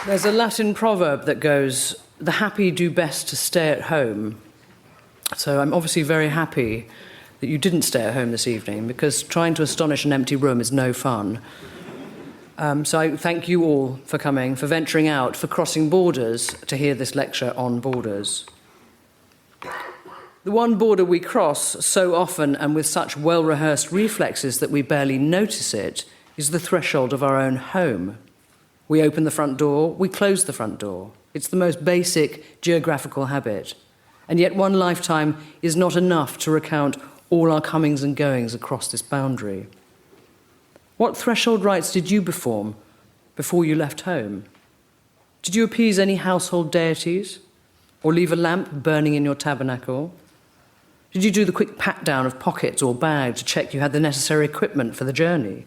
There's a Latin proverb that goes, "The happy do best to stay at home." So I'm obviously very happy that you didn't stay at home this evening, because trying to astonish an empty room is no fun. So I thank you all for coming, for venturing out, for crossing borders to hear this lecture on borders. The one border we cross so often and with such well-rehearsed reflexes that we barely notice it is the threshold of our own home. We open the front door, we close the front door. It's the most basic geographical habit. And yet one lifetime is not enough to recount all our comings and goings across this boundary. What threshold rites did you perform before you left home? Did you appease any household deities? Or leave a lamp burning in your tabernacle? Did you do the quick pat-down of pockets or bag to check you had the necessary equipment for the journey?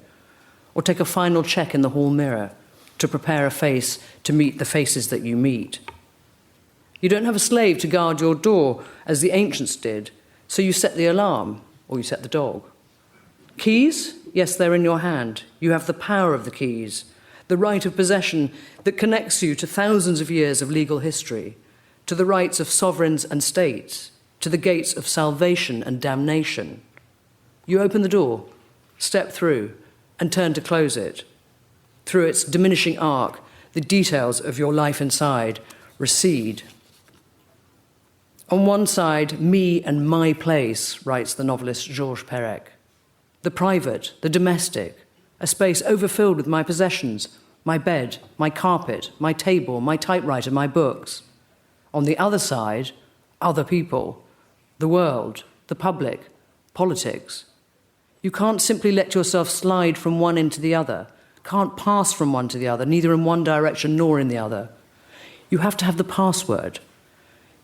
Or take a final check in the hall mirror to prepare a face to meet the faces that you meet? You don't have a slave to guard your door, as the ancients did, so you set the alarm, or you set the dog. Keys? Yes, they're in your hand. You have the power of the keys, the right of possession that connects you to thousands of years of legal history, to the rights of sovereigns and states, to the gates of salvation and damnation. You open the door, step through, and turn to close it. Through its diminishing arc, the details of your life inside recede. On one side, me and my place, writes the novelist Georges Perec. The private, the domestic, a space overfilled with my possessions, my bed, my carpet, my table, my typewriter, my books. On the other side, other people, the world, the public, politics. You can't simply let yourself slide from one into the other, can't pass from one to the other, neither in one direction nor in the other. You have to have the password,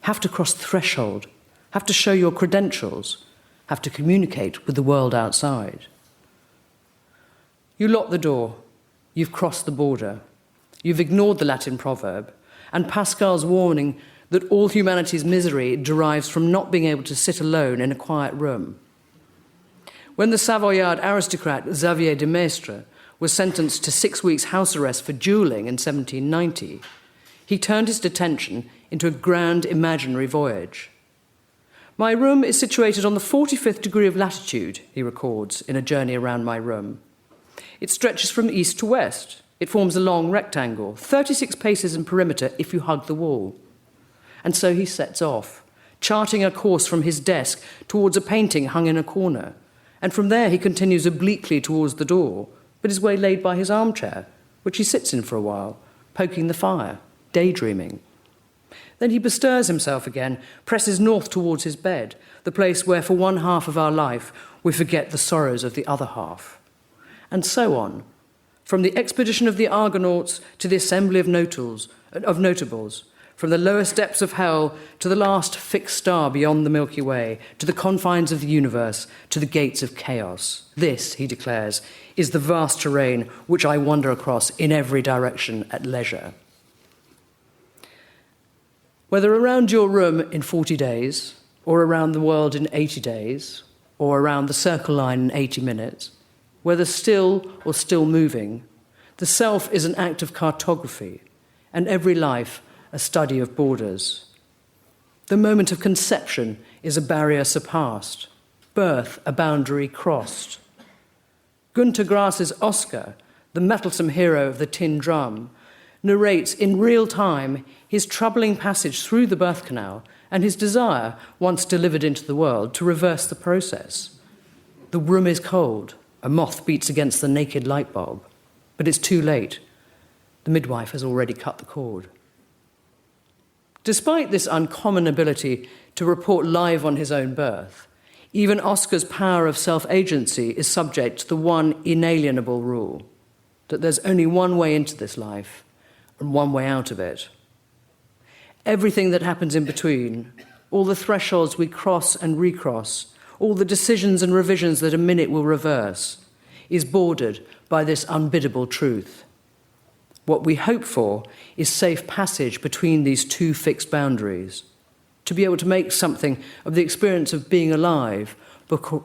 have to cross the threshold, have to show your credentials, have to communicate with the world outside. You lock the door, you've crossed the border, you've ignored the Latin proverb and Pascal's warning that all humanity's misery derives from not being able to sit alone in a quiet room. When the Savoyard aristocrat Xavier de Maistre was sentenced to 6 weeks' house arrest for duelling in 1790, he turned his detention into a grand imaginary voyage. "My room is situated on the 45th degree of latitude," he records in A Journey Around My Room. "It stretches from east to west. It forms a long rectangle, 36 paces in perimeter if you hug the wall." And so he sets off, charting a course from his desk towards a painting hung in a corner. And from there he continues obliquely towards the door, but is waylaid by his armchair, which he sits in for a while, poking the fire, daydreaming. Then he bestirs himself again, presses north towards his bed, the place where for one half of our life we forget the sorrows of the other half. And so on, from the expedition of the Argonauts to the assembly of notables, from the lowest depths of hell to the last fixed star beyond the Milky Way, to the confines of the universe, to the gates of chaos. This, he declares, is the vast terrain which I wander across in every direction at leisure. Whether around your room in 40 days, or around the world in 80 days, or around the circle line in 80 minutes, whether still or still moving, the self is an act of cartography, and every life a study of borders. The moment of conception is a barrier surpassed, birth a boundary crossed. Günter Grass's Oscar, the mettlesome hero of the tin drum, narrates in real time his troubling passage through the birth canal and his desire, once delivered into the world, to reverse the process. The room is cold, a moth beats against the naked light bulb, but it's too late. The midwife has already cut the cord. Despite this uncommon ability to report live on his own birth, even Oscar's power of self-agency is subject to the one inalienable rule, that there's only one way into this life and one way out of it. Everything that happens in between, all the thresholds we cross and recross, all the decisions and revisions that a minute will reverse, is bordered by this unbiddable truth. What we hope for is safe passage between these two fixed boundaries, to be able to make something of the experience of being alive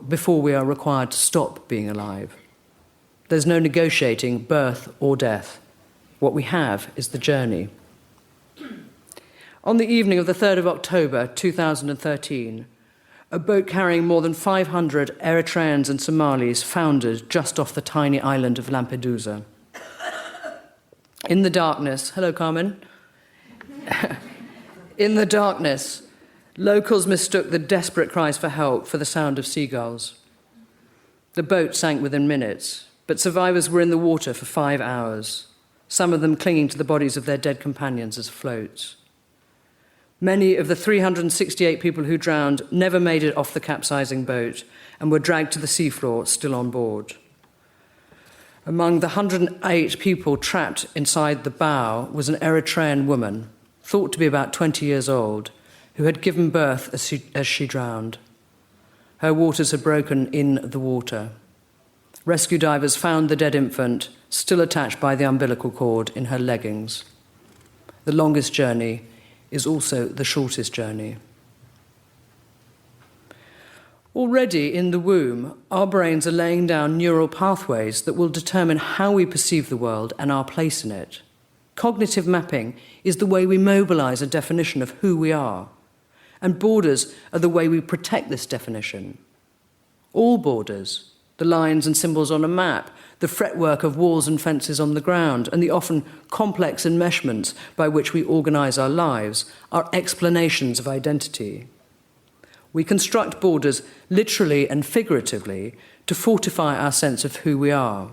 before we are required to stop being alive. There's no negotiating birth or death. What we have is the journey. On the evening of the 3rd of October 2013, a boat carrying more than 500 Eritreans and Somalis foundered just off the tiny island of Lampedusa. In the darkness, hello Carmen. In the darkness, locals mistook the desperate cries for help for the sound of seagulls. The boat sank within minutes, but survivors were in the water for 5 hours, some of them clinging to the bodies of their dead companions as floats. Many of the 368 people who drowned never made it off the capsizing boat and were dragged to the seafloor, still on board. Among the 108 people trapped inside the bow was an Eritrean woman, thought to be about 20 years old, who had given birth as she drowned. Her waters had broken in the water. Rescue divers found the dead infant, still attached by the umbilical cord in her leggings. The longest journey is also the shortest journey. Already in the womb, our brains are laying down neural pathways that will determine how we perceive the world and our place in it. Cognitive mapping is the way we mobilize a definition of who we are, and borders are the way we protect this definition. All borders, the lines and symbols on a map, the fretwork of walls and fences on the ground, and the often complex enmeshments by which we organize our lives are explanations of identity. We construct borders literally and figuratively to fortify our sense of who we are,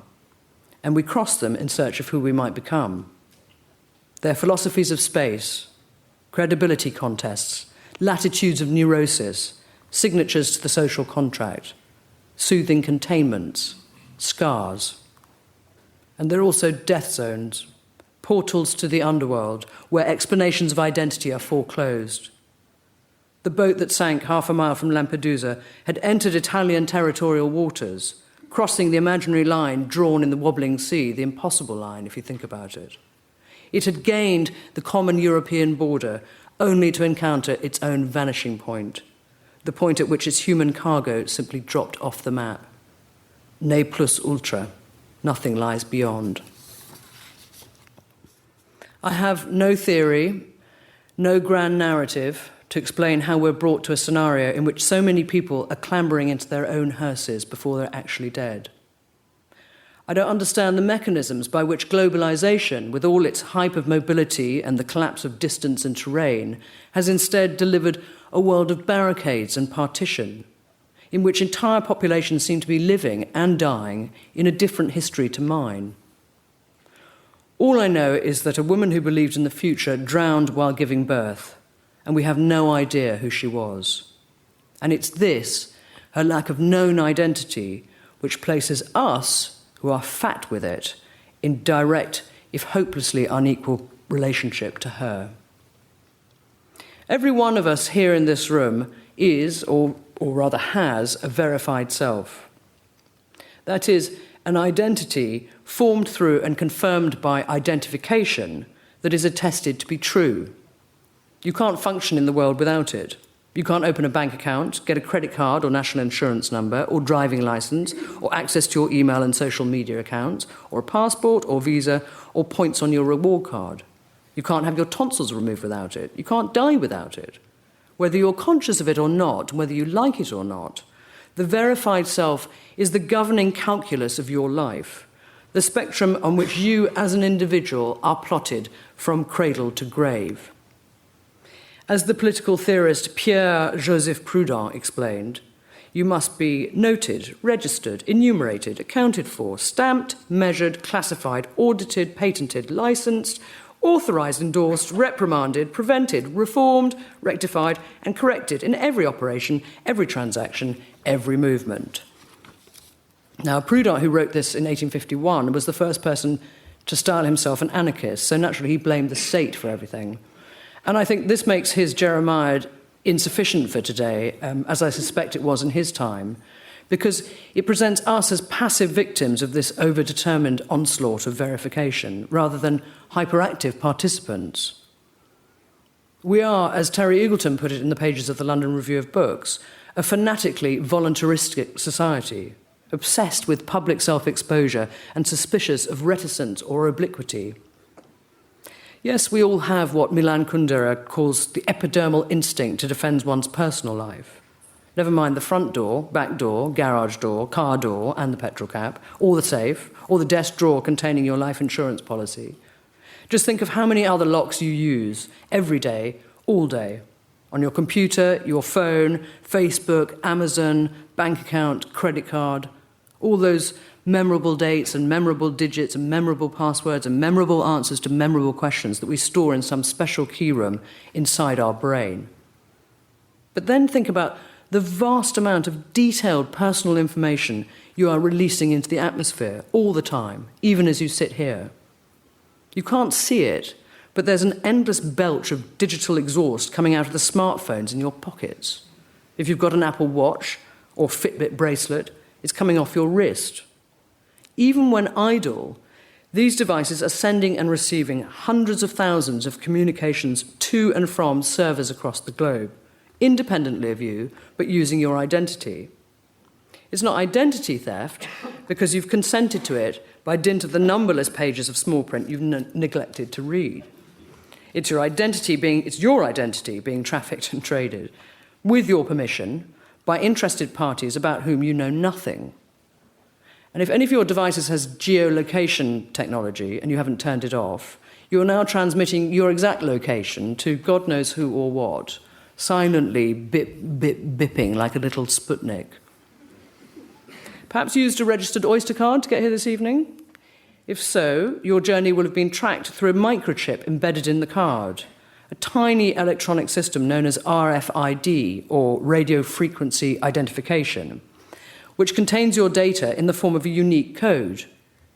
and we cross them in search of who we might become. They're philosophies of space, credibility contests, latitudes of neurosis, signatures to the social contract, soothing containments, scars. And they're also death zones, portals to the underworld, where explanations of identity are foreclosed. The boat that sank half a mile from Lampedusa had entered Italian territorial waters, crossing the imaginary line drawn in the wobbling sea, the impossible line, if you think about it. It had gained the common European border only to encounter its own vanishing point, the point at which its human cargo simply dropped off the map. Ne plus ultra, nothing lies beyond. I have no theory, no grand narrative to explain how we're brought to a scenario in which so many people are clambering into their own hearses before they're actually dead. I don't understand the mechanisms by which globalisation, with all its hype of mobility and the collapse of distance and terrain, has instead delivered a world of barricades and partition, in which entire populations seem to be living and dying in a different history to mine. All I know is that a woman who believed in the future drowned while giving birth, and we have no idea who she was. And it's this, her lack of known identity, which places us, who are fat with it, in direct, if hopelessly unequal, relationship to her. Every one of us here in this room is, or rather has, a verified self. That is, an identity formed through and confirmed by identification that is attested to be true. You can't function in the world without it. You can't open a bank account, get a credit card or national insurance number or driving license or access to your email and social media accounts or a passport or visa or points on your reward card. You can't have your tonsils removed without it. You can't die without it. Whether you're conscious of it or not, whether you like it or not, the verified self is the governing calculus of your life, the spectrum on which you as an individual are plotted from cradle to grave. As the political theorist Pierre-Joseph Proudhon explained, you must be noted, registered, enumerated, accounted for, stamped, measured, classified, audited, patented, licensed, authorised, endorsed, reprimanded, prevented, reformed, rectified, and corrected in every operation, every transaction, every movement. Now, Proudhon, who wrote this in 1851, was the first person to style himself an anarchist, so naturally he blamed the state for everything. And I think this makes his Jeremiad insufficient for today, as I suspect it was in his time, because it presents us as passive victims of this overdetermined onslaught of verification, rather than hyperactive participants. We are, as Terry Eagleton put it in the pages of the London Review of Books, a fanatically voluntaristic society, obsessed with public self-exposure and suspicious of reticence or obliquity. Yes, we all have what Milan Kundera calls the epidermal instinct to defend one's personal life. Never mind the front door, back door, garage door, car door, and the petrol cap, or the safe, or the desk drawer containing your life insurance policy. Just think of how many other locks you use every day, all day. On your computer, your phone, Facebook, Amazon, bank account, credit card. All those memorable dates and memorable digits and memorable passwords and memorable answers to memorable questions that we store in some special key room inside our brain. But then think about the vast amount of detailed personal information you are releasing into the atmosphere all the time, even as you sit here. You can't see it, but there's an endless belch of digital exhaust coming out of the smartphones in your pockets. If you've got an Apple Watch or Fitbit bracelet, it's coming off your wrist. Even when idle, these devices are sending and receiving hundreds of thousands of communications to and from servers across the globe, independently of you, but using your identity. It's not identity theft because you've consented to it by dint of the numberless pages of small print you've neglected to read. It's your identity being trafficked and traded, with your permission, by interested parties about whom you know nothing. And if any of your devices has geolocation technology and you haven't turned it off, you are now transmitting your exact location to God knows who or what, silently bipping like a little Sputnik. Perhaps you used a registered Oyster card to get here this evening? If so, your journey will have been tracked through a microchip embedded in the card, a tiny electronic system known as RFID, or radio frequency identification, which contains your data in the form of a unique code: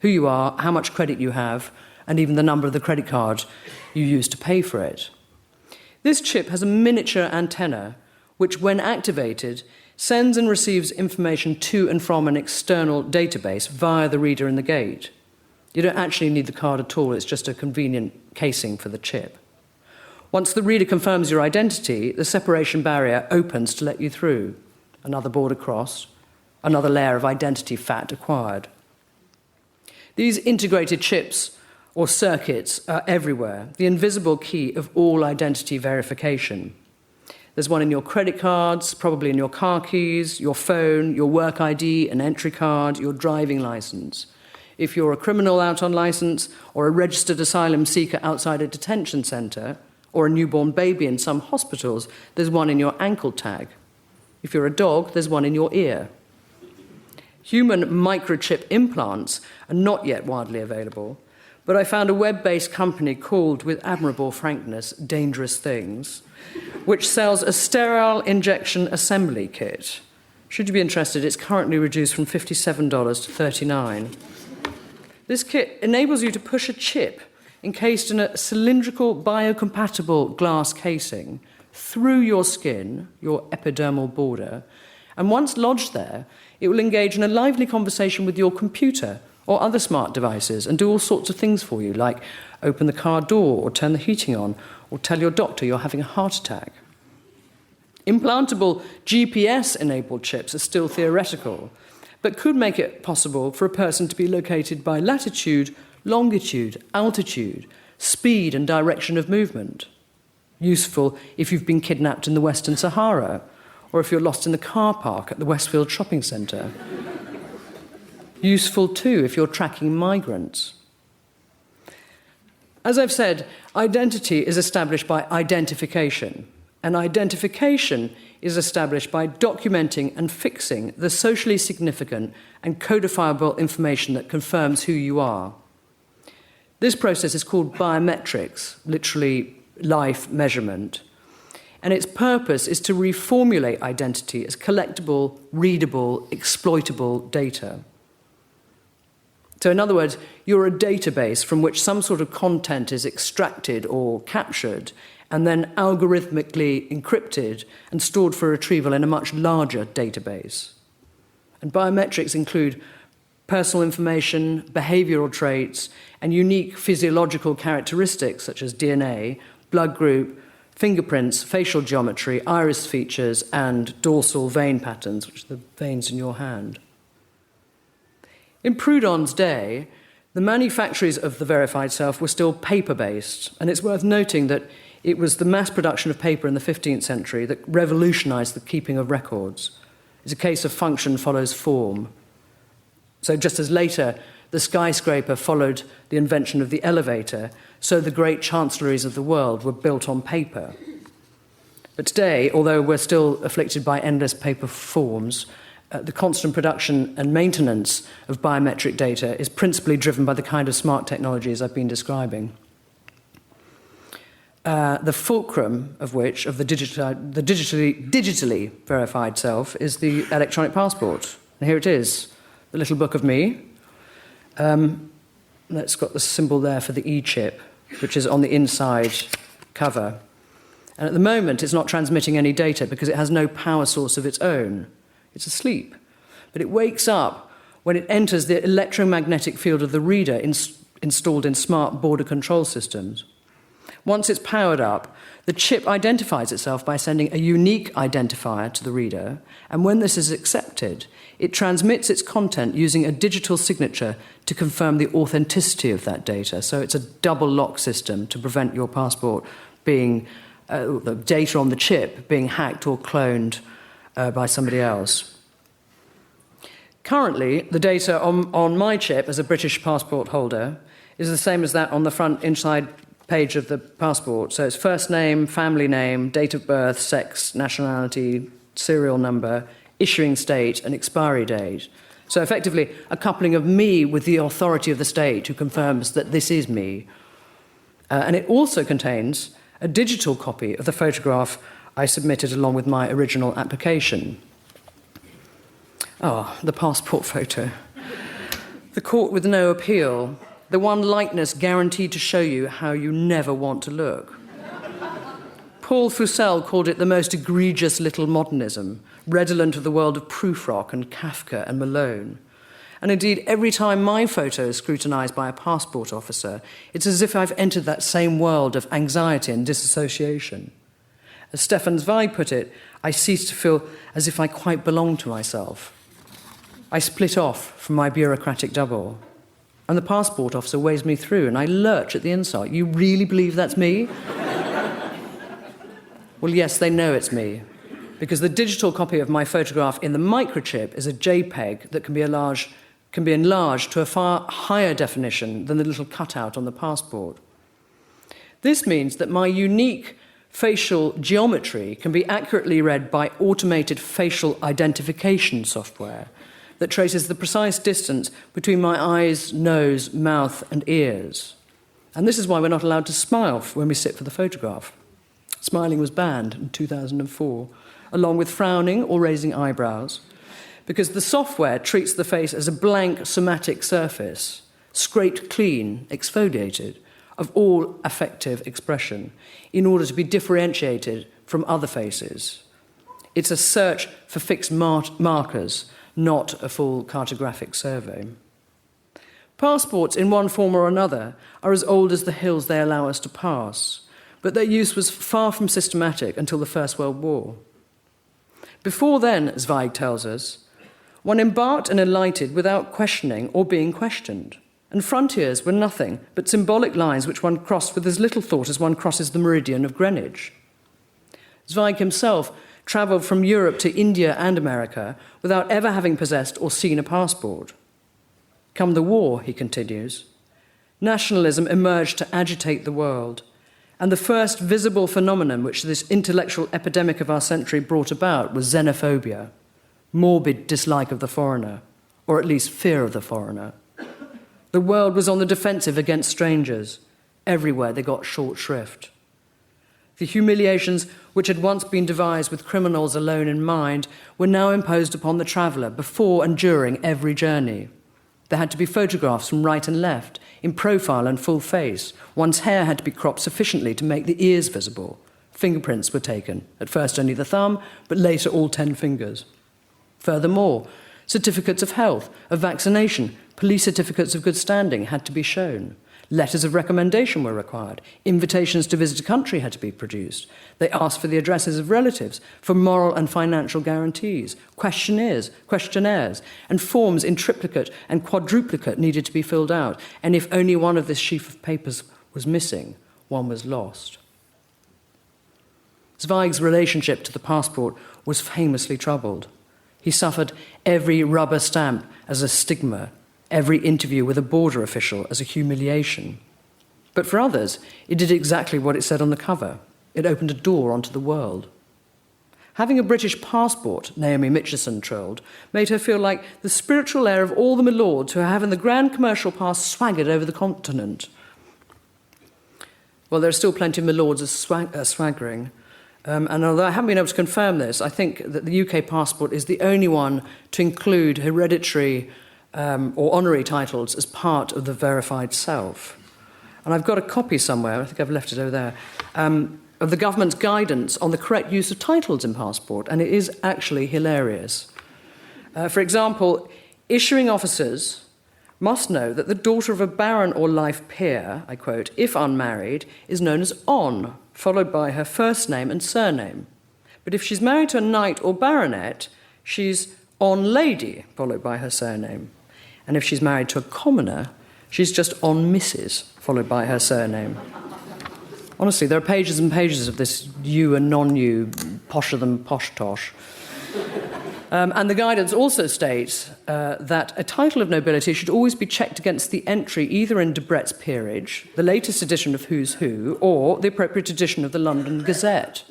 who you are, how much credit you have, and even the number of the credit card you use to pay for it. This chip has a miniature antenna, which, when activated, sends and receives information to and from an external database via the reader in the gate. You don't actually need the card at all, it's just a convenient casing for the chip. Once the reader confirms your identity, the separation barrier opens to let you through. Another border crossed, another layer of identity fat acquired. These integrated chips or circuits are everywhere, the invisible key of all identity verification. There's one in your credit cards, probably in your car keys, your phone, your work ID, an entry card, your driving license. If you're a criminal out on license, or a registered asylum seeker outside a detention centre, or a newborn baby in some hospitals, there's one in your ankle tag. If you're a dog, there's one in your ear. Human microchip implants are not yet widely available, but I found a web-based company called, with admirable frankness, Dangerous Things, which sells a sterile injection assembly kit. Should you be interested, it's currently reduced from $57 to $39. This kit enables you to push a chip encased in a cylindrical, biocompatible glass casing through your skin, your epidermal border, and once lodged there, it will engage in a lively conversation with your computer or other smart devices and do all sorts of things for you, like open the car door or turn the heating on or tell your doctor you're having a heart attack. Implantable GPS-enabled chips are still theoretical, but could make it possible for a person to be located by latitude, longitude, altitude, speed and direction of movement. Useful if you've been kidnapped in the Western Sahara, or if you're lost in the car park at the Westfield Shopping Centre. Useful too if you're tracking migrants. As I've said, identity is established by identification, and identification is established by documenting and fixing the socially significant and codifiable information that confirms who you are. This process is called biometrics, literally life measurement, and its purpose is to reformulate identity as collectible, readable, exploitable data. So in other words, you're a database from which some sort of content is extracted or captured and then algorithmically encrypted and stored for retrieval in a much larger database. And biometrics include personal information, behavioral traits, and unique physiological characteristics such as DNA, blood group, fingerprints, facial geometry, iris features, and dorsal vein patterns, which are the veins in your hand. In Proudhon's day, The manufactories of the verified self were still paper-based, and it's worth noting that it was the mass production of paper in the 15th century that revolutionized the keeping of records. It's a case of function follows form. So just as later the skyscraper followed the invention of the elevator, so the great chancelleries of the world were built on paper. But today, although we're still afflicted by endless paper forms, the constant production and maintenance of biometric data is principally driven by the kind of smart technologies I've been describing. The fulcrum of which, of the digitally verified self, is the electronic passport. And here it is, the little book of me. It's got the symbol there for the e-chip, which is on the inside cover. And at the moment, it's not transmitting any data because it has no power source of its own. It's asleep. But it wakes up when it enters the electromagnetic field of the reader installed in smart border control systems. Once it's powered up, the chip identifies itself by sending a unique identifier to the reader, and when this is accepted, it transmits its content using a digital signature to confirm the authenticity of that data. So it's a double lock system to prevent your passport being, the data on the chip being hacked or cloned by somebody else. Currently, the data on my chip as a British passport holder is the same as that on the front inside page of the passport. So it's first name, family name, date of birth, sex, nationality, serial number, issuing state, and expiry date. So effectively, a coupling of me with the authority of the state who confirms that this is me. And it also contains a digital copy of the photograph I submitted along with my original application. Oh, the passport photo. The court with no appeal. The one likeness guaranteed to show you how you never want to look. Paul Fussell called it the most egregious little modernism, redolent of the world of Prufrock and Kafka and Malone. And indeed, every time my photo is scrutinized by a passport officer, it's as if I've entered that same world of anxiety and disassociation. As Stefan Zweig put it, I cease to feel as if I quite belong to myself. I split off from my bureaucratic double. And the passport officer weighs me through, and I lurch at the insult. You really believe that's me? Well, yes, they know it's me, because the digital copy of my photograph in the microchip is a JPEG that can be enlarged to a far higher definition than the little cutout on the passport. This means that my unique facial geometry can be accurately read by automated facial identification software that traces the precise distance between my eyes, nose, mouth, and ears. And this is why we're not allowed to smile when we sit for the photograph. Smiling was banned in 2004, along with frowning or raising eyebrows, because the software treats the face as a blank somatic surface, scraped clean, exfoliated, of all affective expression, in order to be differentiated from other faces. It's a search for fixed markers, not a full cartographic survey. Passports, in one form or another, are as old as the hills they allow us to pass, but their use was far from systematic until the First World War. Before then, Zweig tells us, one embarked and alighted without questioning or being questioned, and frontiers were nothing but symbolic lines which one crossed with as little thought as one crosses the meridian of Greenwich. Zweig himself travelled from Europe to India and America without ever having possessed or seen a passport. Come the war, he continues, nationalism emerged to agitate the world, and the first visible phenomenon which this intellectual epidemic of our century brought about was xenophobia, morbid dislike of the foreigner, or at least fear of the foreigner. The world was on the defensive against strangers. Everywhere they got short shrift. The humiliations which had once been devised with criminals alone in mind were now imposed upon the traveller before and during every journey. There had to be photographs from right and left, in profile and full face. One's hair had to be cropped sufficiently to make the ears visible. Fingerprints were taken, at first only the thumb, but later all 10 fingers. Furthermore, certificates of health, of vaccination, police certificates of good standing had to be shown. Letters of recommendation were required. Invitations to visit a country had to be produced. They asked for the addresses of relatives, for moral and financial guarantees. Questionnaires, and forms in triplicate and quadruplicate needed to be filled out. And if only one of this sheaf of papers was missing, one was lost. Zweig's relationship to the passport was famously troubled. He suffered every rubber stamp as a stigma, every interview with a border official as a humiliation. But for others, it did exactly what it said on the cover. It opened a door onto the world. Having a British passport, Naomi Mitchison trolled, made her feel like the spiritual heir of all the milords who have in the grand commercial past swaggered over the continent. Well, there are still plenty of milords swaggering. And although I haven't been able to confirm this, I think that the UK passport is the only one to include hereditary or honorary titles as part of the verified self. And I've got a copy somewhere, I think I've left it over there, of the government's guidance on the correct use of titles in passport, and it is actually hilarious. For example, issuing officers must know that the daughter of a baron or life peer, I quote, if unmarried, is known as on, followed by her first name and surname. But if she's married to a knight or baronet, she's on lady, followed by her surname. And if she's married to a commoner, she's just on Mrs., followed by her surname. Honestly, there are pages and pages of this you and non-you, posher than posh-tosh. And the guidance also states that a title of nobility should always be checked against the entry either in Debrett's Peerage, the latest edition of Who's Who, or the appropriate edition of the London Gazette.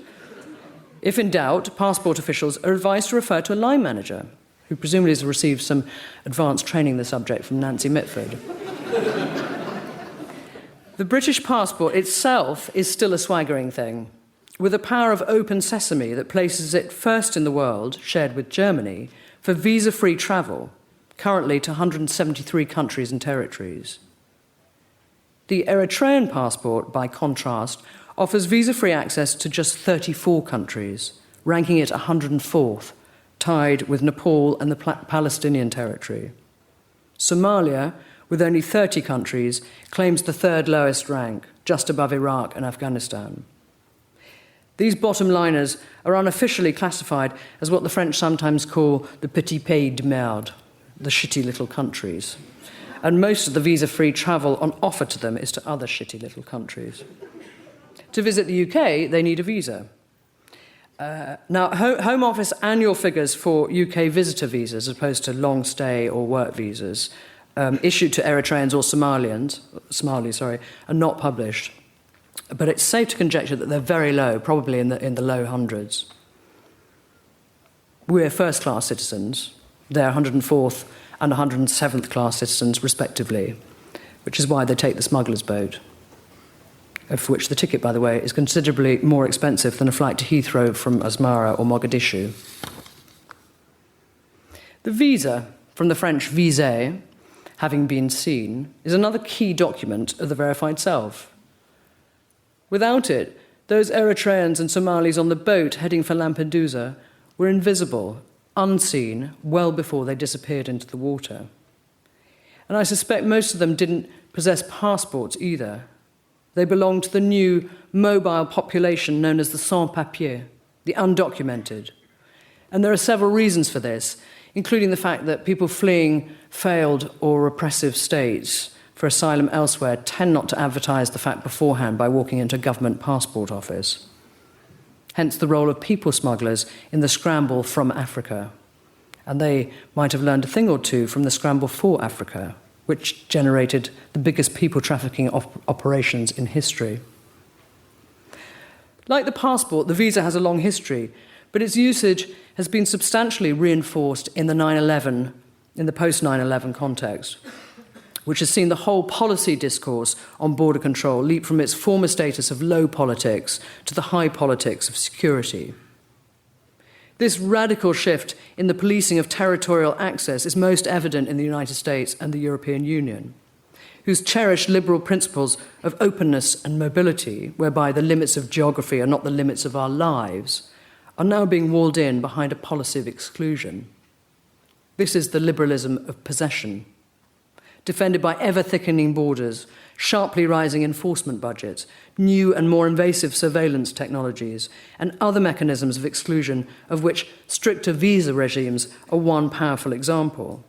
If in doubt, passport officials are advised to refer to a line manager, who presumably has received some advanced training in the subject from Nancy Mitford. The British passport itself is still a swaggering thing, with a power of open sesame that places it first in the world, shared with Germany, for visa-free travel, currently to 173 countries and territories. The Eritrean passport, by contrast, offers visa-free access to just 34 countries, ranking it 104th, tied with Nepal and the Palestinian territory. Somalia, with only 30 countries, claims the third lowest rank, just above Iraq and Afghanistan. These bottom-liners are unofficially classified as what the French sometimes call the petits pays de merde, the shitty little countries. And most of the visa-free travel on offer to them is to other shitty little countries. To visit the UK, they need a visa. Now, Home Office annual figures for UK visitor visas, as opposed to long stay or work visas, issued to Eritreans or Somalis, are not published. But it's safe to conjecture that they're very low, probably in the low hundreds. We're first-class citizens. They're 104th and 107th class citizens, respectively, which is why they take the smuggler's boat, for which the ticket, by the way, is considerably more expensive than a flight to Heathrow from Asmara or Mogadishu. The visa, from the French vise, having been seen, is another key document of the verified self. Without it, those Eritreans and Somalis on the boat heading for Lampedusa were invisible, unseen, well before they disappeared into the water. And I suspect most of them didn't possess passports either. They belonged to the new mobile population known as the sans-papiers, the undocumented. And there are several reasons for this, including the fact that people fleeing failed or repressive states for asylum elsewhere tend not to advertise the fact beforehand by walking into a government passport office. Hence the role of people smugglers in the scramble from Africa. And they might have learned a thing or two from the scramble for Africa, which generated the biggest people trafficking operations in history. Like the passport, the visa has a long history, but its usage has been substantially reinforced in the post-9/11 context, which has seen the whole policy discourse on border control leap from its former status of low politics to the high politics of security. This radical shift in the policing of territorial access is most evident in the United States and the European Union, whose cherished liberal principles of openness and mobility, whereby the limits of geography are not the limits of our lives, are now being walled in behind a policy of exclusion. This is the liberalism of possession. defended by ever-thickening borders, sharply rising enforcement budgets, new and more invasive surveillance technologies, and other mechanisms of exclusion, of which stricter visa regimes are one powerful example.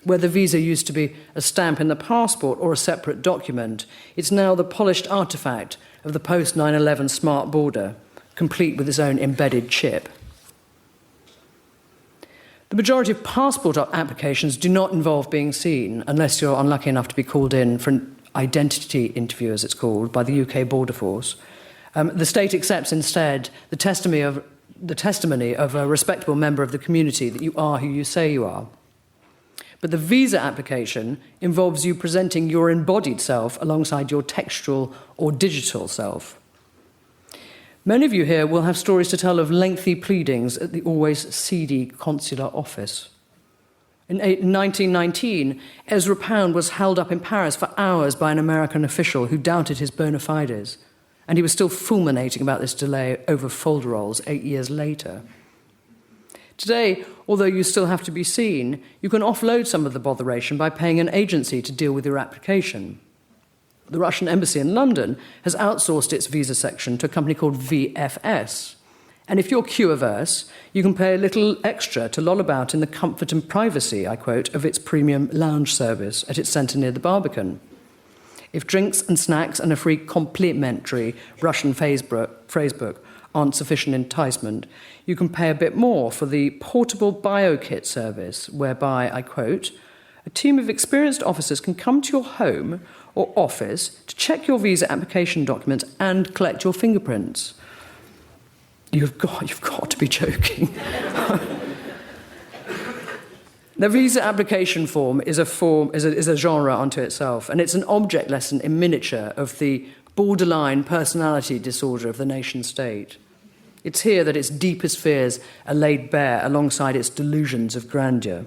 Where the visa used to be a stamp in the passport or a separate document, it's now the polished artefact of the post-9/11 smart border, complete with its own embedded chip. The majority of passport applications do not involve being seen, unless you're unlucky enough to be called in for an identity interview, as it's called, by the UK Border Force. The state accepts instead the testimony of a respectable member of the community that you are who you say you are. But the visa application involves you presenting your embodied self alongside your textual or digital self. Many of you here will have stories to tell of lengthy pleadings at the always seedy consular office. In 1919, Ezra Pound was held up in Paris for hours by an American official who doubted his bona fides, and he was still fulminating about this delay over folderols 8 years later. Today, although you still have to be seen, you can offload some of the botheration by paying an agency to deal with your application. The Russian embassy in London has outsourced its visa section to a company called VFS. And if you're queue-averse, you can pay a little extra to loll about in the comfort and privacy, I quote, of its premium lounge service at its centre near the Barbican. If drinks and snacks and a free complimentary Russian phrasebook aren't sufficient enticement, you can pay a bit more for the portable bio-kit service, whereby, I quote, a team of experienced officers can come to your home or office to check your visa application documents and collect your fingerprints. You've got to be joking. The visa application form is a genre unto itself, and it's an object lesson in miniature of the borderline personality disorder of the nation-state. It's here that its deepest fears are laid bare alongside its delusions of grandeur.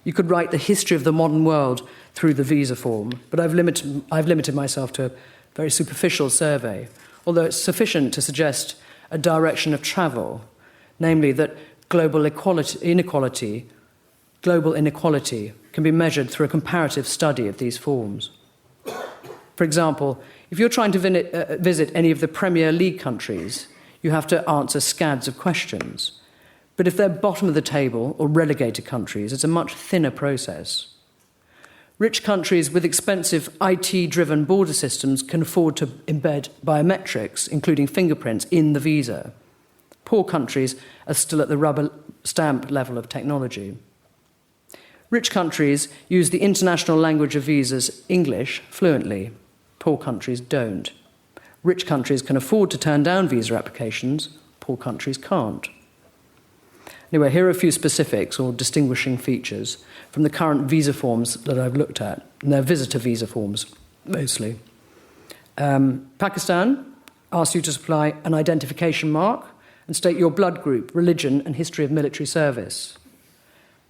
You could write the history of the modern world through the visa form, but I've limited myself to a very superficial survey, although it's sufficient to suggest a direction of travel, namely that global inequality can be measured through a comparative study of these forms. For example, if you're trying to visit any of the Premier League countries, you have to answer scads of questions. But if they're bottom of the table or relegated countries, it's a much thinner process. Rich countries with expensive IT-driven border systems can afford to embed biometrics, including fingerprints, in the visa. Poor countries are still at the rubber stamp level of technology. Rich countries use the international language of visas, English, fluently. Poor countries don't. Rich countries can afford to turn down visa applications. Poor countries can't. Anyway, here are a few specifics or distinguishing features from the current visa forms that I've looked at, and they're visitor visa forms, mostly. Pakistan asks you to supply an identification mark and state your blood group, religion, and history of military service.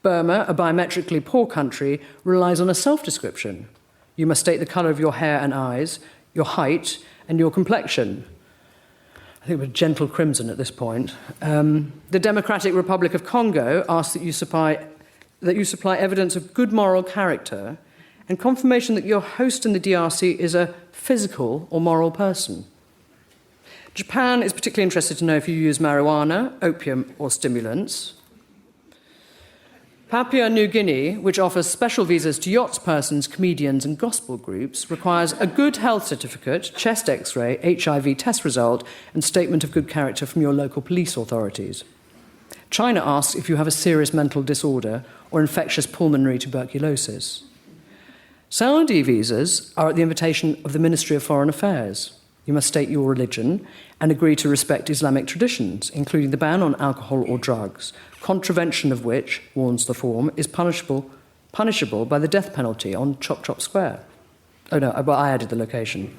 Burma, a biometrically poor country, relies on a self-description. You must state the colour of your hair and eyes, your height, and your complexion. I think we're gentle crimson at this point. The Democratic Republic of Congo asks that you supply evidence of good moral character and confirmation that your host in the DRC is a physical or moral person. Japan is particularly interested to know if you use marijuana, opium, or stimulants. Papua New Guinea, which offers special visas to yachtspersons, comedians, and gospel groups, requires a good health certificate, chest X-ray, HIV test result, and statement of good character from your local police authorities. China asks if you have a serious mental disorder or infectious pulmonary tuberculosis. Saudi visas are at the invitation of the Ministry of Foreign Affairs. You must state your religion and agree to respect Islamic traditions, including the ban on alcohol or drugs, contravention of which, warns the form, is punishable by the death penalty on Chop Chop Square. Oh no, well, I added the location.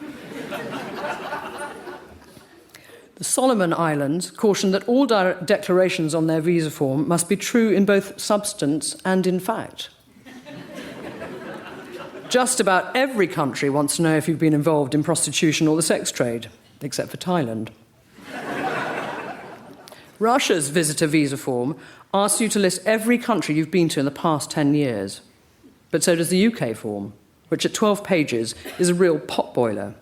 The Solomon Islands caution that all declarations on their visa form must be true in both substance and in fact. Just about every country wants to know if you've been involved in prostitution or the sex trade, except for Thailand. Russia's visitor visa form asks you to list every country you've been to in the past 10 years. but so does the UK form, which at 12 pages is a real potboiler.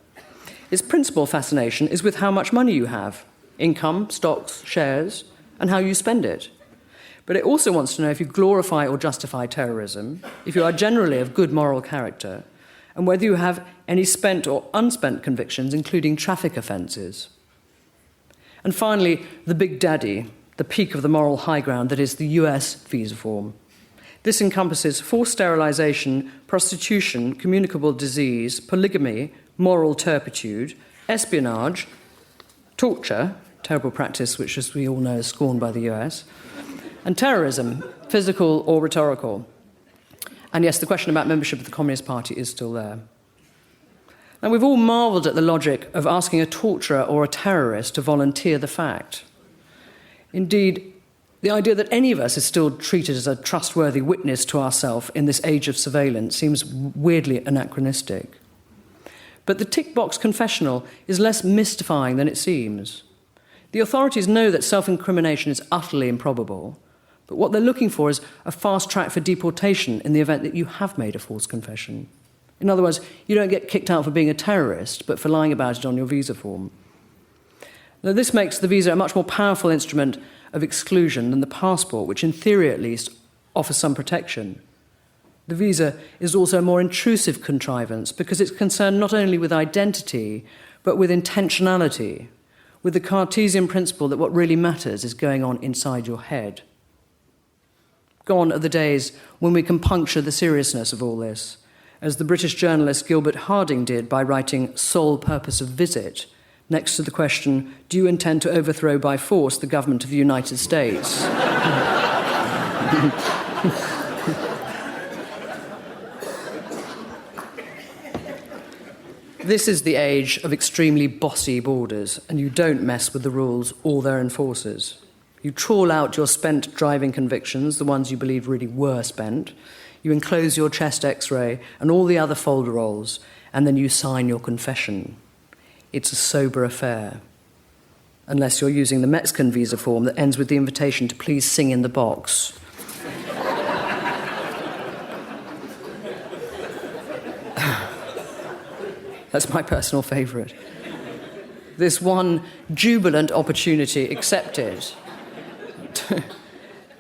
Its principal fascination is with how much money you have, income, stocks, shares, and how you spend it. But it also wants to know if you glorify or justify terrorism, if you are generally of good moral character, and whether you have any spent or unspent convictions, including traffic offences. And finally, the big daddy, the peak of the moral high ground that is the US visa form. This encompasses forced sterilisation, prostitution, communicable disease, polygamy, moral turpitude, espionage, torture, terrible practice which, as we all know, is scorned by the US, and terrorism, physical or rhetorical. And yes, the question about membership of the Communist Party is still there. Now, we've all marvelled at the logic of asking a torturer or a terrorist to volunteer the fact. Indeed, the idea that any of us is still treated as a trustworthy witness to ourselves in this age of surveillance seems weirdly anachronistic. But the tick-box confessional is less mystifying than it seems. The authorities know that self-incrimination is utterly improbable, but what they're looking for is a fast track for deportation in the event that you have made a false confession. In other words, you don't get kicked out for being a terrorist, but for lying about it on your visa form. Now, this makes the visa a much more powerful instrument of exclusion than the passport, which in theory at least offers some protection. The visa is also a more intrusive contrivance because it's concerned not only with identity, but with intentionality, with the Cartesian principle that what really matters is going on inside your head. Gone are the days when we can puncture the seriousness of all this, as the British journalist Gilbert Harding did by writing "sole purpose of visit" next to the question, "Do you intend to overthrow by force the government of the United States?" This is the age of extremely bossy borders, and you don't mess with the rules or their enforcers. You trawl out your spent driving convictions, the ones you believe really were spent. You enclose your chest X-ray and all the other folder rolls, and then you sign your confession. It's a sober affair. Unless you're using the Mexican visa form that ends with the invitation to please sing in the box. That's my personal favourite. This one jubilant opportunity accepted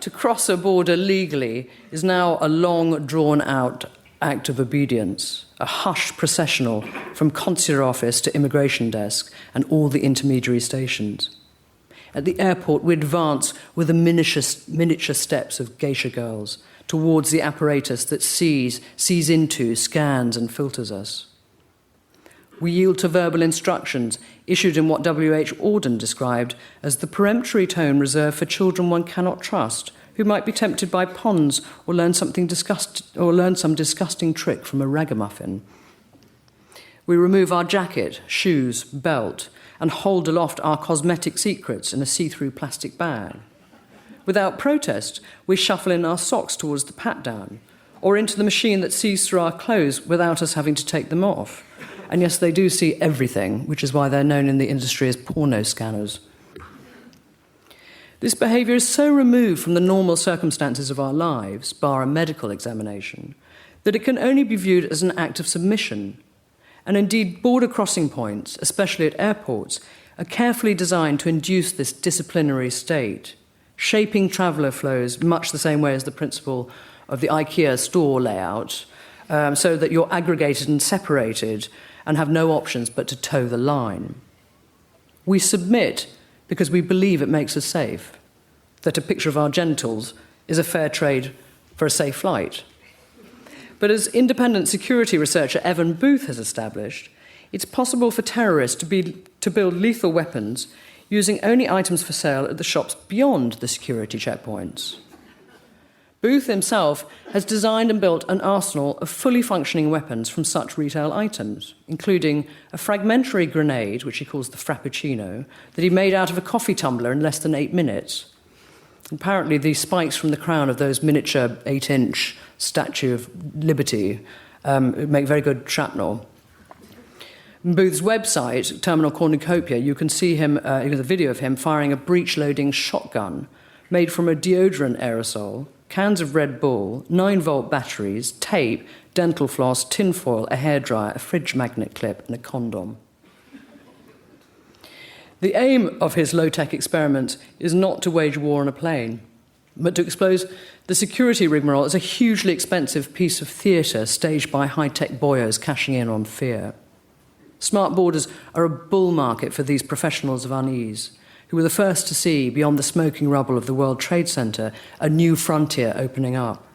to cross a border legally is now a long, drawn-out act of obedience, a hushed processional from consular office to immigration desk and all the intermediary stations. At the airport, we advance with the miniature steps of geisha girls towards the apparatus that sees into, scans and filters us. We yield to verbal instructions issued in what W.H. Auden described as the peremptory tone reserved for children one cannot trust, who might be tempted by ponds or learn some disgusting trick from a ragamuffin. We remove our jacket, shoes, belt, and hold aloft our cosmetic secrets in a see-through plastic bag. Without protest, we shuffle in our socks towards the pat-down, or into the machine that sees through our clothes without us having to take them off. And yes, they do see everything, which is why they're known in the industry as porno scanners. This behaviour is so removed from the normal circumstances of our lives, bar a medical examination, that it can only be viewed as an act of submission. And indeed, border crossing points, especially at airports, are carefully designed to induce this disciplinary state, shaping traveller flows much the same way as the principle of the IKEA store layout, so that you're aggregated and separated and have no options but to toe the line. We submit because we believe it makes us safe, that a picture of our genitals is a fair trade for a safe flight. But as independent security researcher Evan Booth has established, it's possible for terrorists to build lethal weapons using only items for sale at the shops beyond the security checkpoints. Booth himself has designed and built an arsenal of fully functioning weapons from such retail items, including a fragmentary grenade, which he calls the Frappuccino, that he made out of a coffee tumbler in less than 8 minutes. Apparently, the spikes from the crown of those miniature 8-inch Statue of Liberty make very good shrapnel. On Booth's website, Terminal Cornucopia, you can see him, a video of him firing a breech-loading shotgun made from a deodorant aerosol, cans of Red Bull, 9-volt batteries, tape, dental floss, tinfoil, a hairdryer, a fridge magnet clip, and a condom. The aim of his low-tech experiment is not to wage war on a plane, but to expose the security rigmarole as a hugely expensive piece of theatre staged by high-tech boyos cashing in on fear. Smart borders are a bull market for these professionals of unease, who were the first to see, beyond the smoking rubble of the World Trade Center, a new frontier opening up.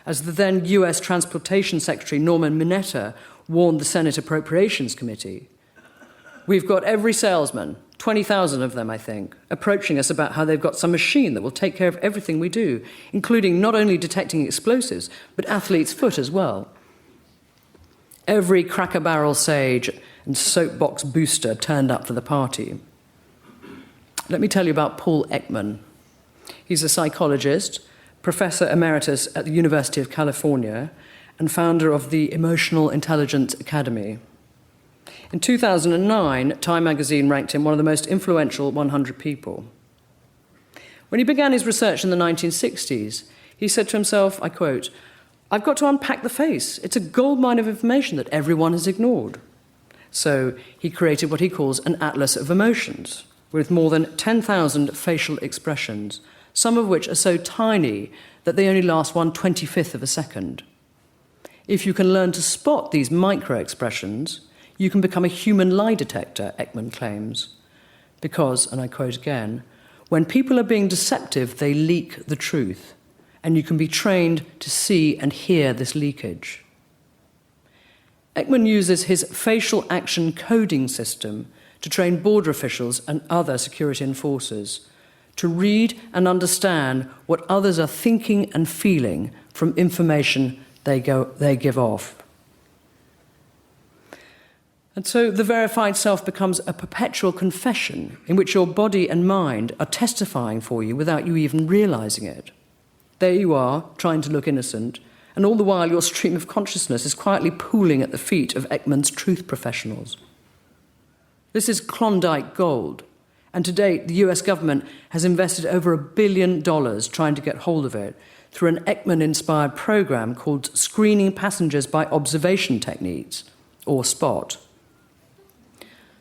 As the then US Transportation Secretary Norman Mineta warned the Senate Appropriations Committee, we've got every salesman, 20,000 of them, I think, approaching us about how they've got some machine that will take care of everything we do, including not only detecting explosives, but athlete's foot as well. Every Cracker Barrel sage and soapbox booster turned up for the party. Let me tell you about Paul Ekman. He's a psychologist, professor emeritus at the University of California, and founder of the Emotional Intelligence Academy. In 2009, Time magazine ranked him one of the most influential 100 people. When he began his research in the 1960s, he said to himself, I quote, "I've got to unpack the face. It's a goldmine of information that everyone has ignored." So he created what he calls an atlas of emotions, with more than 10,000 facial expressions, some of which are so tiny that they only last 1/25th of a second. If you can learn to spot these micro-expressions, you can become a human lie detector, Ekman claims. Because, and I quote again, when people are being deceptive, they leak the truth, and you can be trained to see and hear this leakage. Ekman uses his facial action coding system to train border officials and other security enforcers to read and understand what others are thinking and feeling from information they give off. And so the verified self becomes a perpetual confession in which your body and mind are testifying for you without you even realizing it. There you are, trying to look innocent, and all the while your stream of consciousness is quietly pooling at the feet of Ekman's truth professionals. This is Klondike gold, and to date the US government has invested over $1 billion trying to get hold of it through an Ekman-inspired program called Screening Passengers by Observation Techniques, or SPOT.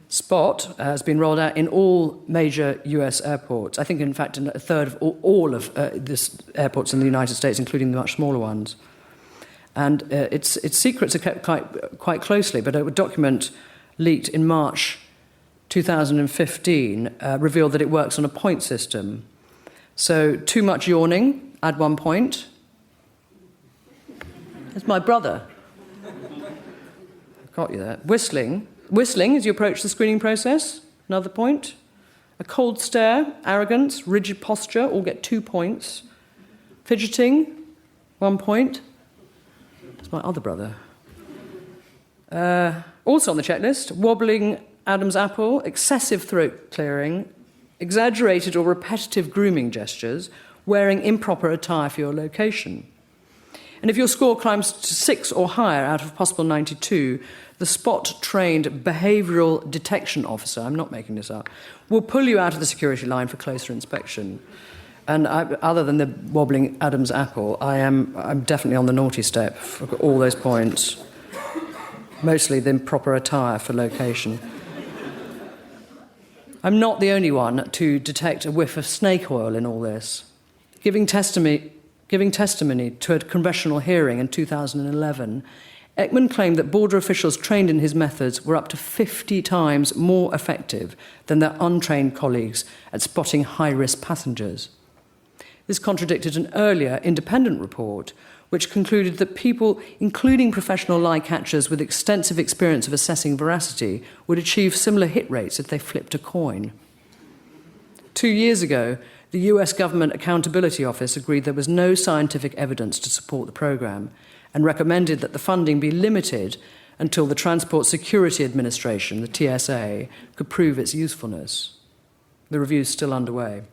SPOT has been rolled out in all major US airports. I think, in fact, in a third of all of this airports in the United States, including the much smaller ones. And its secrets are kept quite closely, but a document leaked in March 2015 revealed that it works on a point system. So, too much yawning, add 1 point. It's my brother. Got you there. Whistling as you approach the screening process, another point. A cold stare, arrogance, rigid posture, all get 2 points. Fidgeting, 1 point. That's my other brother. Also on the checklist, wobbling Adam's apple, excessive throat clearing, exaggerated or repetitive grooming gestures, wearing improper attire for your location. And if your score climbs to 6 or higher out of possible 92, the spot-trained behavioural detection officer, I'm not making this up, will pull you out of the security line for closer inspection. And other than the wobbling Adam's apple, I'm definitely on the naughty step for all those points. Mostly the improper attire for location. I'm not the only one to detect a whiff of snake oil in all this. Giving testimony to a congressional hearing in 2011, Ekman claimed that border officials trained in his methods were up to 50 times more effective than their untrained colleagues at spotting high-risk passengers. This contradicted an earlier independent report which concluded that people, including professional lie catchers with extensive experience of assessing veracity, would achieve similar hit rates if they flipped a coin. 2 years ago, the US Government Accountability Office agreed there was no scientific evidence to support the programme and recommended that the funding be limited until the Transport Security Administration, the TSA, could prove its usefulness. The review is still underway.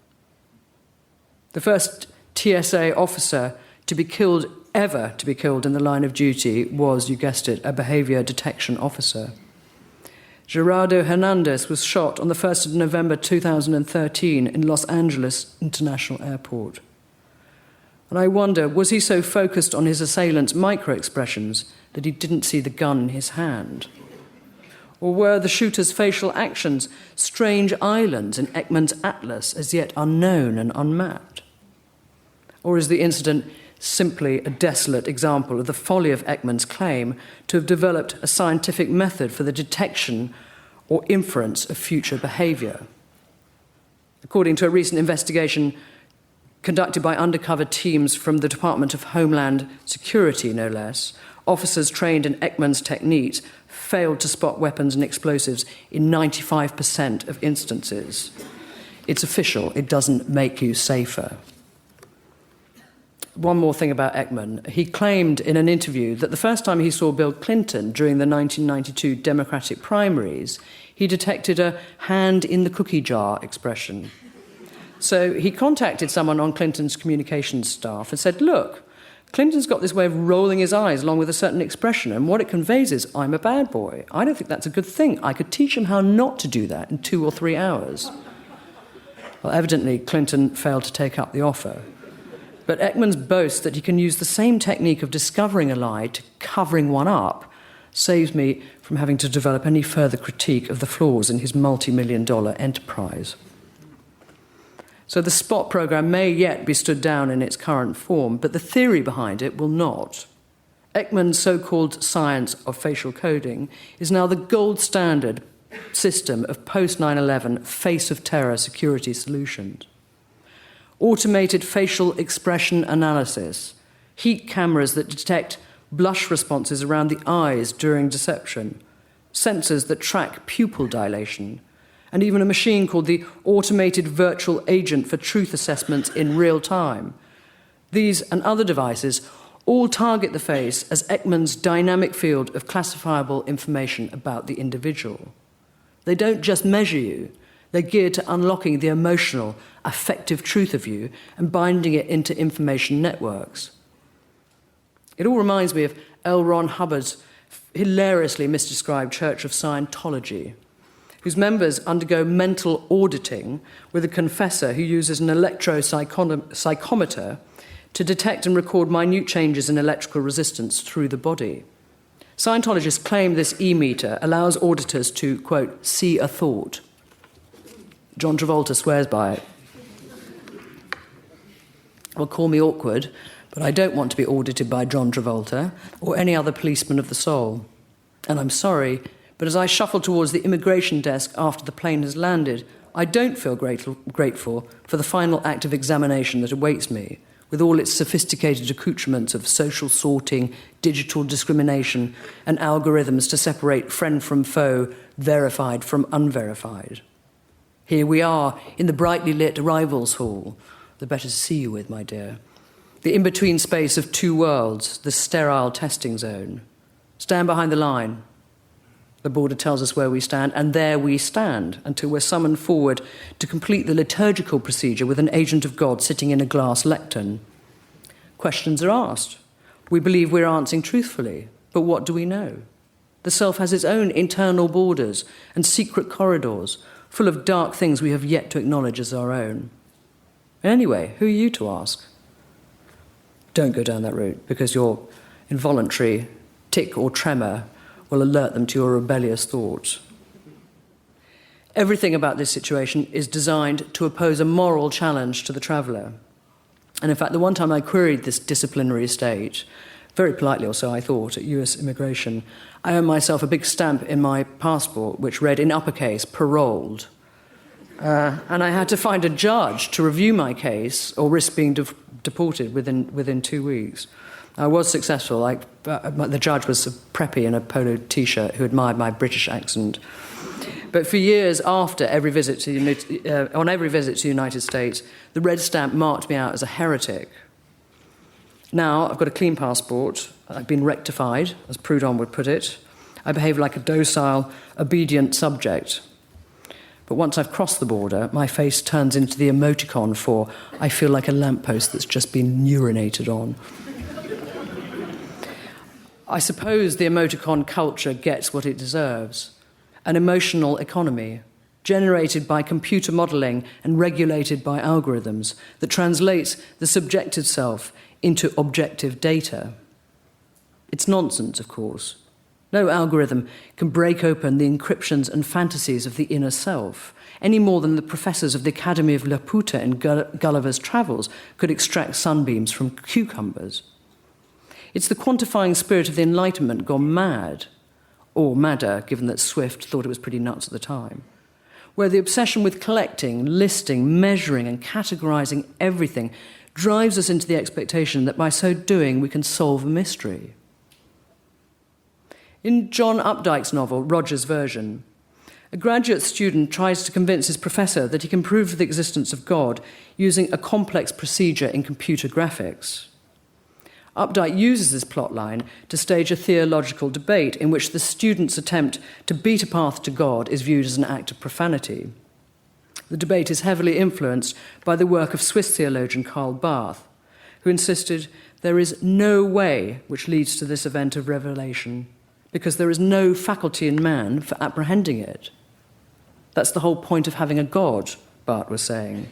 The first TSA officer to be killed in the line of duty was, you guessed it, a behaviour detection officer. Gerardo Hernandez was shot on the 1st of November 2013 in Los Angeles International Airport. And I wonder, was he so focused on his assailant's micro-expressions that he didn't see the gun in his hand? Or were the shooter's facial actions strange islands in Ekman's atlas as yet unknown and unmapped? Or is the incident simply a desolate example of the folly of Ekman's claim to have developed a scientific method for the detection or inference of future behaviour? According to a recent investigation conducted by undercover teams from the Department of Homeland Security, no less, officers trained in Ekman's techniques failed to spot weapons and explosives in 95% of instances. It's official, it doesn't make you safer. One more thing about Ekman. He claimed in an interview that the first time he saw Bill Clinton during the 1992 Democratic primaries, he detected a hand in the cookie jar expression. So he contacted someone on Clinton's communications staff and said, look, Clinton's got this way of rolling his eyes along with a certain expression, and what it conveys is, I'm a bad boy. I don't think that's a good thing. I could teach him how not to do that in 2 or 3 hours. Well, evidently, Clinton failed to take up the offer. But Ekman's boast that he can use the same technique of discovering a lie to covering one up saves me from having to develop any further critique of the flaws in his multi-million-dollar enterprise. So the SPOT programme may yet be stood down in its current form, but the theory behind it will not. Ekman's so-called science of facial coding is now the gold standard system of post-9/11 face of terror security solutions. Automated facial expression analysis, heat cameras that detect blush responses around the eyes during deception, sensors that track pupil dilation, and even a machine called the Automated Virtual Agent for Truth Assessments in Real Time. These and other devices all target the face as Ekman's dynamic field of classifiable information about the individual. They don't just measure you, they're geared to unlocking the emotional, affective truth of you and binding it into information networks. It all reminds me of L. Ron Hubbard's hilariously misdescribed Church of Scientology, whose members undergo mental auditing with a confessor who uses an electropsychometer to detect and record minute changes in electrical resistance through the body. Scientologists claim this e-meter allows auditors to, quote, see a thought. John Travolta swears by it. Well, call me awkward, but I don't want to be audited by John Travolta or any other policeman of the soul. And I'm sorry, but as I shuffle towards the immigration desk after the plane has landed, I don't feel grateful for the final act of examination that awaits me, with all its sophisticated accoutrements of social sorting, digital discrimination, and algorithms to separate friend from foe, verified from unverified. Here we are in the brightly lit arrivals hall, the better to see you with, my dear. The in-between space of two worlds, the sterile testing zone. Stand behind the line. The border tells us where we stand, and there we stand until we're summoned forward to complete the liturgical procedure with an agent of God sitting in a glass lectern. Questions are asked. We believe we're answering truthfully, but what do we know? The self has its own internal borders and secret corridors, full of dark things we have yet to acknowledge as our own. And anyway, who are you to ask? Don't go down that route, because your involuntary tic or tremor will alert them to your rebellious thoughts. Everything about this situation is designed to oppose a moral challenge to the traveller. And in fact, the one time I queried this disciplinary state, very politely or so I thought, at US immigration, I earned myself a big stamp in my passport which read in uppercase, paroled. And I had to find a judge to review my case or risk being deported within 2 weeks. I was successful. The judge was a preppy in a polo T-shirt who admired my British accent. But for years after every visit to the United States, the red stamp marked me out as a heretic. Now I've got a clean passport. I've been rectified, as Proudhon would put it. I behave like a docile, obedient subject. But once I've crossed the border, my face turns into the emoticon for I feel like a lamppost that's just been urinated on. I suppose the emoticon culture gets what it deserves, an emotional economy, generated by computer modelling and regulated by algorithms, that translates the subjective self into objective data. It's nonsense, of course. No algorithm can break open the encryptions and fantasies of the inner self, any more than the professors of the Academy of Laputa in Gulliver's Travels could extract sunbeams from cucumbers. It's the quantifying spirit of the Enlightenment gone mad, or madder, given that Swift thought it was pretty nuts at the time, where the obsession with collecting, listing, measuring, and categorizing everything drives us into the expectation that by so doing we can solve a mystery. In John Updike's novel, Roger's Version, a graduate student tries to convince his professor that he can prove the existence of God using a complex procedure in computer graphics. Updike uses this plotline to stage a theological debate in which the student's attempt to beat a path to God is viewed as an act of profanity. The debate is heavily influenced by the work of Swiss theologian Karl Barth, who insisted there is no way which leads to this event of revelation, because there is no faculty in man for apprehending it. That's the whole point of having a God, Barth was saying.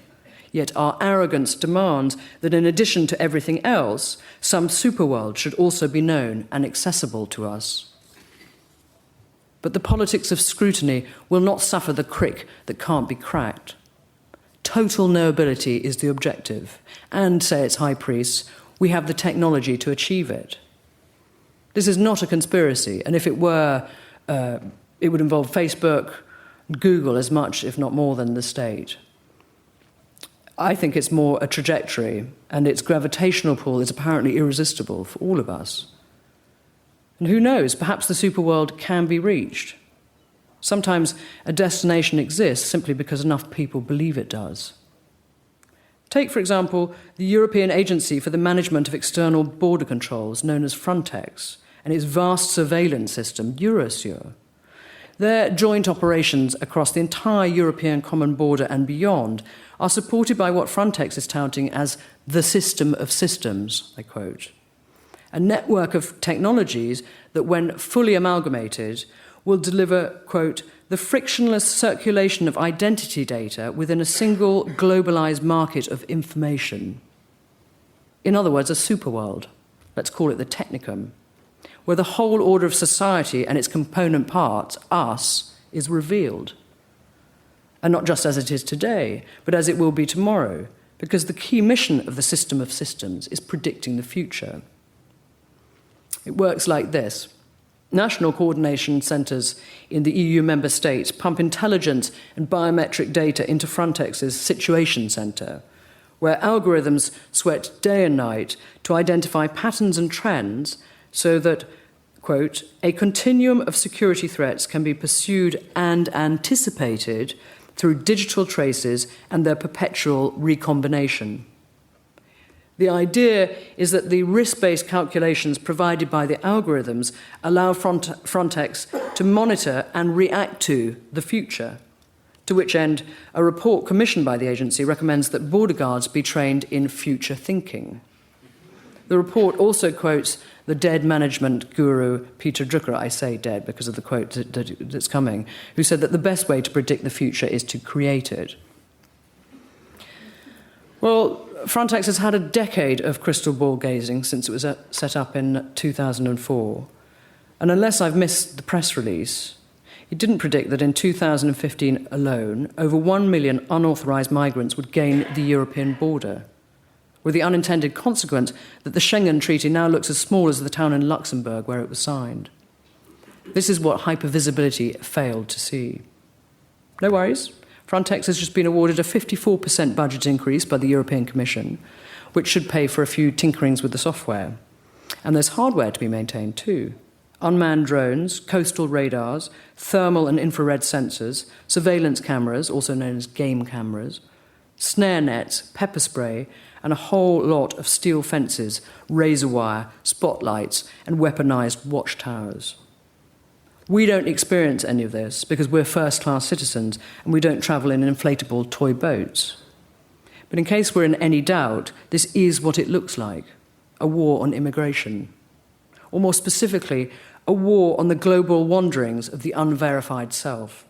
Yet our arrogance demands that in addition to everything else, some superworld should also be known and accessible to us. But the politics of scrutiny will not suffer the crick that can't be cracked. Total knowability is the objective, and, say its high priests, we have the technology to achieve it. This is not a conspiracy, and if it were, it would involve Facebook, Google as much, if not more, than the state. I think it's more a trajectory, and its gravitational pull is apparently irresistible for all of us. And who knows, perhaps the superworld can be reached. Sometimes a destination exists simply because enough people believe it does. Take, for example, the European Agency for the Management of External Border Controls, known as Frontex, and its vast surveillance system, Eurosur. Their joint operations across the entire European common border and beyond are supported by what Frontex is touting as the system of systems, I quote. A network of technologies that, when fully amalgamated, will deliver, quote, the frictionless circulation of identity data within a single globalized market of information. In other words, a superworld. Let's call it the technicum, where the whole order of society and its component parts, us, is revealed. And not just as it is today, but as it will be tomorrow, because the key mission of the system of systems is predicting the future. It works like this. National coordination centres in the EU member states pump intelligence and biometric data into Frontex's situation centre, where algorithms sweat day and night to identify patterns and trends so that, quote, a continuum of security threats can be pursued and anticipated through digital traces and their perpetual recombination. The idea is that the risk-based calculations provided by the algorithms allow Frontex to monitor and react to the future, to which end a report commissioned by the agency recommends that border guards be trained in future thinking. The report also quotes the dead management guru Peter Drucker, I say dead because of the quote that's coming, who said that the best way to predict the future is to create it. Well, Frontex has had a decade of crystal ball gazing since it was set up in 2004. And unless I've missed the press release, it didn't predict that in 2015 alone, over 1 million unauthorised migrants would gain the European border, with the unintended consequence that the Schengen Treaty now looks as small as the town in Luxembourg where it was signed. This is what hypervisibility failed to see. No worries. Frontex has just been awarded a 54% budget increase by the European Commission, which should pay for a few tinkerings with the software. And there's hardware to be maintained too. Unmanned drones, coastal radars, thermal and infrared sensors, surveillance cameras, also known as game cameras, snare nets, pepper spray, and a whole lot of steel fences, razor wire, spotlights, and weaponized watchtowers. We don't experience any of this because we're first-class citizens and we don't travel in inflatable toy boats. But in case we're in any doubt, this is what it looks like, a war on immigration. Or more specifically, a war on the global wanderings of the unverified self.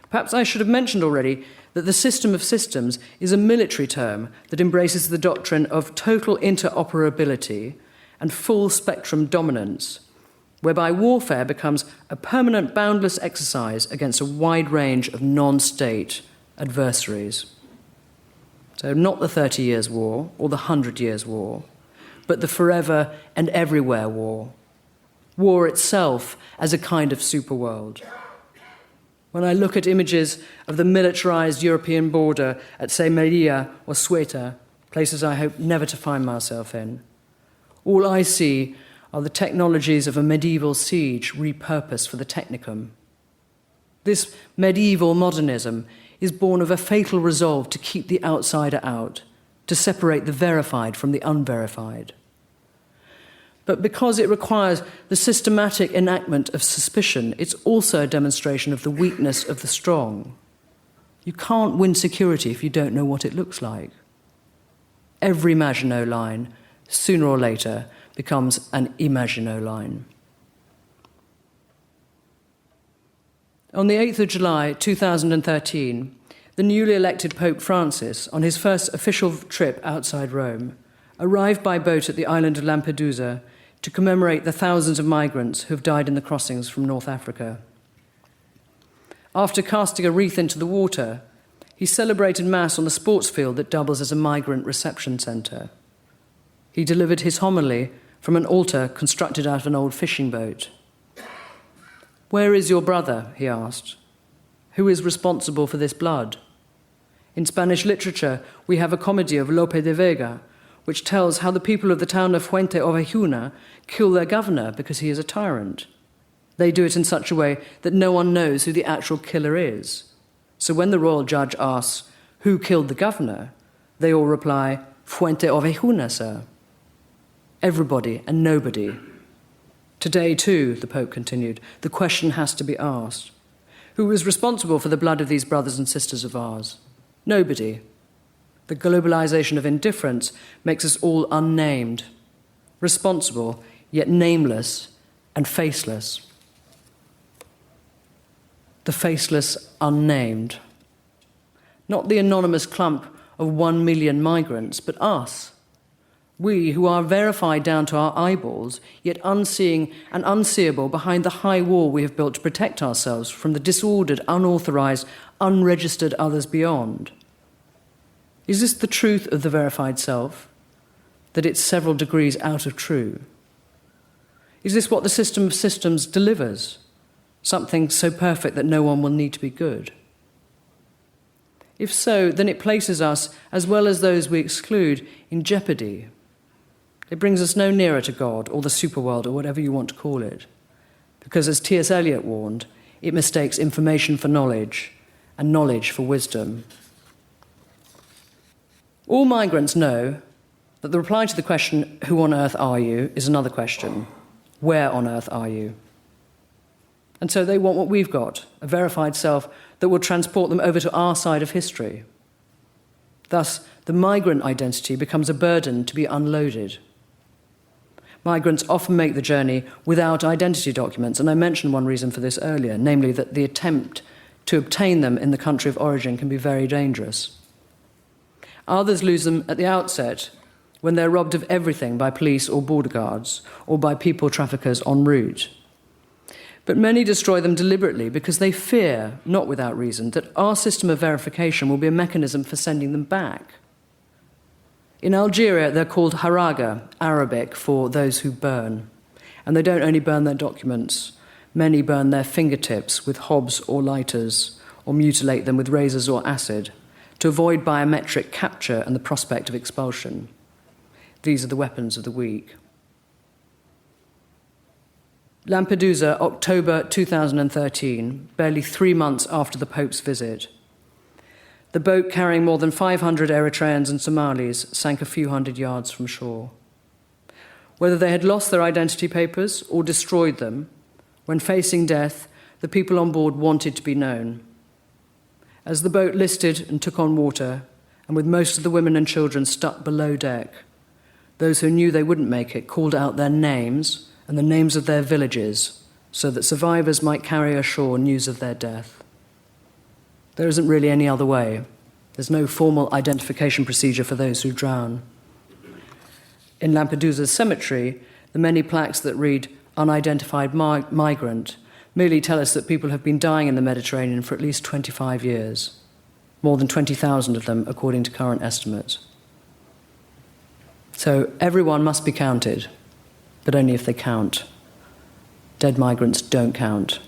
Perhaps I should have mentioned already that the system of systems is a military term that embraces the doctrine of total interoperability and full spectrum dominance, whereby warfare becomes a permanent boundless exercise against a wide range of non-state adversaries. So not the 30 Years' War or the 100 Years' War, but the forever and everywhere war. War itself as a kind of superworld. When I look at images of the militarized European border at, say, Melilla or Ceuta, places I hope never to find myself in, all I see are the technologies of a medieval siege repurposed for the technicum. This medieval modernism is born of a fatal resolve to keep the outsider out, to separate the verified from the unverified. But because it requires the systematic enactment of suspicion, it's also a demonstration of the weakness of the strong. You can't win security if you don't know what it looks like. Every Maginot line, sooner or later, becomes an Imaginot line. On the 8th of July 2013, the newly elected Pope Francis, on his first official trip outside Rome, arrived by boat at the island of Lampedusa to commemorate the thousands of migrants who have died in the crossings from North Africa. After casting a wreath into the water, he celebrated Mass on the sports field that doubles as a migrant reception centre. He delivered his homily from an altar constructed out of an old fishing boat. "Where is your brother?" he asked. "Who is responsible for this blood?" In Spanish literature, we have a comedy of Lope de Vega, which tells how the people of the town of Fuente Ovejuna kill their governor because he is a tyrant. They do it in such a way that no one knows who the actual killer is. So when the royal judge asks, "Who killed the governor?" they all reply, "Fuente Ovejuna, sir." Everybody and nobody. Today, too, the Pope continued, the question has to be asked. Who is responsible for the blood of these brothers and sisters of ours? Nobody. The globalisation of indifference makes us all unnamed, responsible, yet nameless and faceless. The faceless unnamed. Not the anonymous clump of 1 million migrants, but us. We who are verified down to our eyeballs, yet unseeing and unseeable behind the high wall we have built to protect ourselves from the disordered, unauthorised, unregistered others beyond. Is this the truth of the verified self? That it's several degrees out of true? Is this what the system of systems delivers? Something so perfect that no one will need to be good? If so, then it places us, as well as those we exclude, in jeopardy. It brings us no nearer to God or the superworld or whatever you want to call it. Because as T.S. Eliot warned, it mistakes information for knowledge and knowledge for wisdom. All migrants know that the reply to the question, "Who on earth are you?" is another question, "Where on earth are you?" And so they want what we've got, a verified self that will transport them over to our side of history. Thus, the migrant identity becomes a burden to be unloaded. Migrants often make the journey without identity documents, and I mentioned one reason for this earlier, namely that the attempt to obtain them in the country of origin can be very dangerous. Others lose them at the outset when they're robbed of everything by police or border guards or by people traffickers en route. But many destroy them deliberately because they fear, not without reason, that our system of verification will be a mechanism for sending them back. In Algeria, they're called haraga, Arabic for those who burn. And they don't only burn their documents. Many burn their fingertips with hobs or lighters, or mutilate them with razors or acid, to avoid biometric capture and the prospect of expulsion. These are the weapons of the weak. Lampedusa, October 2013, barely 3 months after the Pope's visit. The boat carrying more than 500 Eritreans and Somalis sank a few hundred yards from shore. Whether they had lost their identity papers or destroyed them, when facing death, the people on board wanted to be known. As the boat listed and took on water, and with most of the women and children stuck below deck, those who knew they wouldn't make it called out their names and the names of their villages so that survivors might carry ashore news of their death. There isn't really any other way. There's no formal identification procedure for those who drown. In Lampedusa's cemetery, the many plaques that read unidentified migrant merely tell us that people have been dying in the Mediterranean for at least 25 years, more than 20,000 of them according to current estimates. So everyone must be counted, but only if they count. Dead migrants don't count.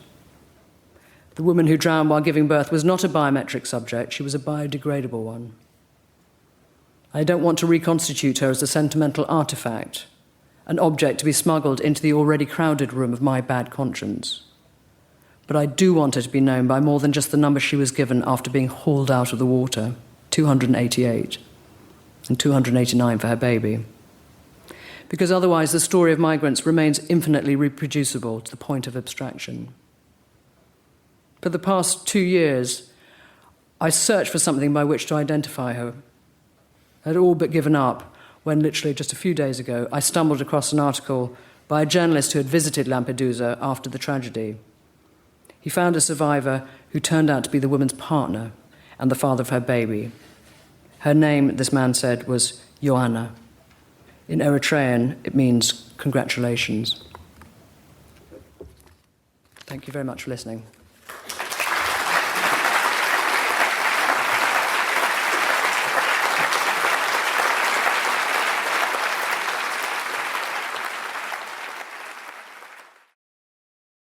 The woman who drowned while giving birth was not a biometric subject, she was a biodegradable one. I don't want to reconstitute her as a sentimental artifact, an object to be smuggled into the already crowded room of my bad conscience. But I do want her to be known by more than just the number she was given after being hauled out of the water, 288, and 289 for her baby. Because otherwise the story of migrants remains infinitely reproducible to the point of abstraction. For the past 2 years, I searched for something by which to identify her. I had all but given up when, literally just a few days ago, I stumbled across an article by a journalist who had visited Lampedusa after the tragedy. He found a survivor who turned out to be the woman's partner and the father of her baby. Her name, this man said, was Ioanna. In Eritrean, it means congratulations. Thank you very much for listening.